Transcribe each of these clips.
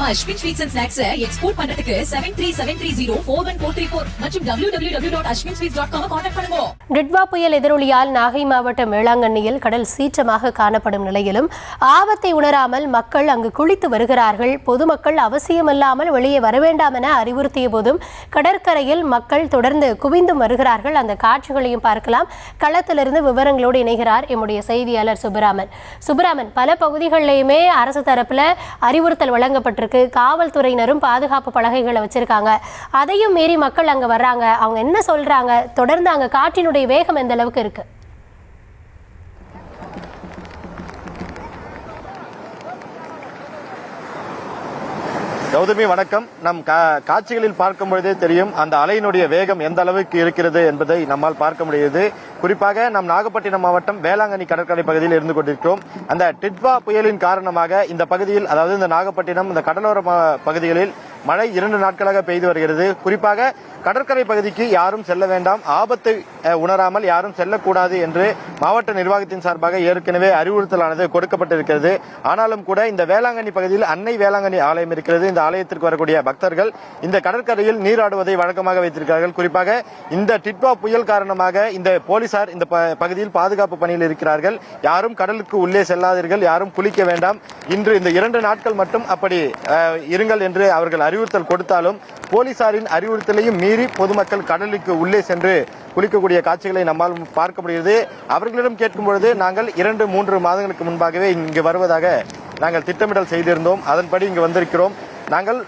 நம்ம Ashwin sweets and snacks export பண்றதுக்கு 7373041434 மற்றும் www.ashwinsweets.com கான்டாக்ட் பண்ணுங்க. டிட்வா புயல் எதிரொலியால் நாகை மாவட்டம் வேளாங்கண்ணியில் கடல் சீற்றமாக காணப்படும் நிலையிலும் ஆபத்தை உணராமல் மக்கள் அங்கு குளித்து வருகிறார்கள். பொதுமக்கள் அவசியமில்லாமல் வெளியே வர வேண்டாம் என அறிவுறுத்திய போதும் கடற்கரையில் மக்கள் தொடர்ந்து குவிந்தும் வருகிறார்கள். அந்த காட்சிகளையும் பார்க்கலாம். களத்திலிருந்து விவரங்களோடு இணைகிறார் எம்முடைய செய்தியாளர் சுப்பராமன். பல பகுதிகளிலுமே அரசு தரப்புல அறிவுறுத்தல் வழங்கப்பட்டிருக்கு. காவல்துறையினரும் பாதுகாப்பு பலகைகளை வச்சிருக்காங்க. அதையும் மீறி மக்கள் அங்க வர்றாங்க. அவங்க என்ன சொல்றாங்க? தொடர்ந்து அங்க காற்றினுடைய வேகம் எந்த அளவுக்கு இருக்கு? கௌதமி வணக்கம். நம் காட்சிகளில் பார்க்கும் பொழுதே தெரியும் அந்த அலையினுடைய வேகம் எந்த அளவுக்கு இருக்கிறது என்பதை நம்மால் பார்க்க முடியுது. குறிப்பாக நம் நாகப்பட்டினம் மாவட்டம் வேளாங்கண்ணி கடற்கரை பகுதியில் இருந்து கொண்டிருக்கிறோம். அந்த டிட்வா புயலின் காரணமாக இந்த பகுதியில், அதாவது இந்த நாகப்பட்டினம் இந்த கடலோர பகுதிகளில் மழை 2 நாட்களாக பெய்து வருகிறது. குறிப்பாக கடற்கரை பகுதிக்கு யாரும் செல்ல வேண்டாம், ஆபத்தை உணராமல் யாரும் செல்லக்கூடாது என்று மாவட்ட நிர்வாகத்தின் சார்பாக ஏற்கனவே அறிவுறுத்தலானது கொடுக்கப்பட்டிருக்கிறது. ஆனாலும் கூட இந்த வேளாங்கண்ணி பகுதியில் அன்னை வேளாங்கண்ணி ஆலயம் இருக்கிறது. இந்த ஆலயத்திற்கு வரக்கூடிய பக்தர்கள் இந்த கடற்கரையில் நீராடுவதை வழக்கமாக வைத்திருக்கிறார்கள். குறிப்பாக இந்த டிட்வா புயல் காரணமாக இந்த போலீசார் இந்த பகுதியில் பாதுகாப்பு பணியில் இருக்கிறார்கள். யாரும் கடலுக்கு உள்ளே செல்லாதீர்கள், யாரும் குளிக்க வேண்டாம். இன்று இந்த 2 நாட்கள் மட்டும் அப்படி இருங்கள் என்று அவர்கள் அறிவுறுத்தல் கொடுத்தாலும் போலீசாரின் அறிவுறுத்தலையும் மீறி பொதுமக்கள் கடலுக்கு உள்ளே சென்று குளிக்கக்கூடிய காட்சிகளை நம்மால் பார்க்க முடிகிறது. அவர்களிடம் கேட்கும் பொழுது நாங்கள் 2-3 மாதங்களுக்கு முன்பாகவே இங்கு வருவதாக நாங்கள் திட்டமிடல் செய்திருந்தோம். அதன்படி இங்கு வந்திருக்கிறோம். நாங்கள்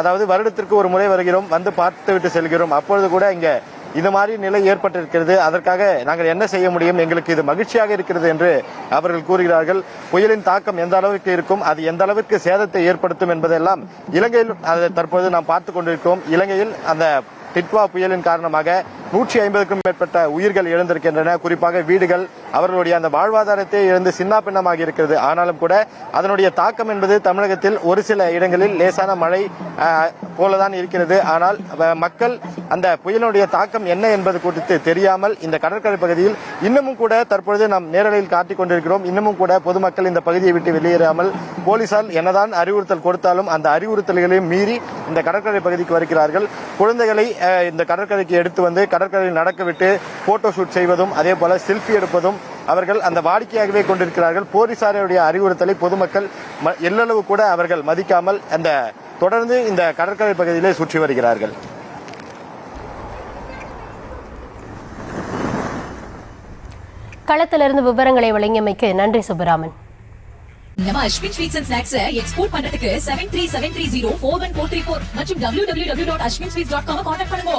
அதாவது வருடத்திற்கு ஒரு முறை வருகிறோம், வந்து பார்த்துவிட்டு செல்கிறோம். அப்பொழுது கூட இங்க இது மாதிரி நிலை ஏற்பட்டிருக்கிறது. அதற்காக நாங்கள் என்ன செய்ய முடியும், எங்களுக்கு இது மகிழ்ச்சியாக இருக்கிறது என்று அவர்கள் கூறுகிறார்கள். புயலின் தாக்கம் எந்த அளவுக்கு இருக்கும், அது எந்த அளவுக்கு சேதத்தை ஏற்படுத்தும் என்பதெல்லாம் இலங்கையில் தற்போது நாம் பார்த்துக் கொண்டிருக்கிறோம். இலங்கையில் அந்த டிட்வா புயலின் காரணமாக 150க்கும் மேற்பட்ட உயிர்கள் இழந்திருக்கின்றன. குறிப்பாக வீடுகள், அவர்களுடைய அந்த வாழ்வாதாரத்தை இழந்து சின்னாபின்னமாக இருக்கிறது. ஆனாலும் கூட அதனுடைய தாக்கம் என்பது தமிழகத்தில் ஒரு சில இடங்களில் லேசான மழை போலதான் இருக்கிறது. ஆனால் மக்கள் அந்த புயலினுடைய தாக்கம் என்ன என்பது குறித்து தெரியாமல் இந்த கடற்கரை பகுதியில் இன்னமும் கூட தற்பொழுது நாம் நேரலையில் காட்டிக் கொண்டிருக்கிறோம். இன்னமும் கூட பொதுமக்கள் இந்த பகுதியை விட்டு வெளியேறாமல் போலீசார் என்னதான் அறிவுறுத்தல் கொடுத்தாலும் அந்த அறிவுறுத்தல்களையும் மீறி இந்த கடற்கரை பகுதிக்கு வருகிறார்கள். குழந்தைகளை இந்த கடற்கரைக்கு எடுத்து வந்து கடற்கரையில் நடக்க விட்டு போட்டோ ஷூட் செய்வதும் அதே போல செல்ஃபி எடுப்பதும் அவர்கள் அந்த வாடிக்கையாகவே கொண்டிருக்கிறார்கள். போலீசாருடைய அறிவுறுத்தலை பொதுமக்கள் எல்லளவு கூட அவர்கள் மதிக்காமல் அந்த தொடர்ந்து இந்த கடற்கரை பகுதியிலே சுற்றி வருகிறார்கள். களத்திலிருந்து விவரங்களை வழங்கியமைக்கு நன்றி சுப்பராமன். நம்ம Ashwin sweets and snacks export பண்றதுக்கு 7373041434 மற்றும் www.ashwinsweets.com கான்டாக்ட் பண்ணுங்க.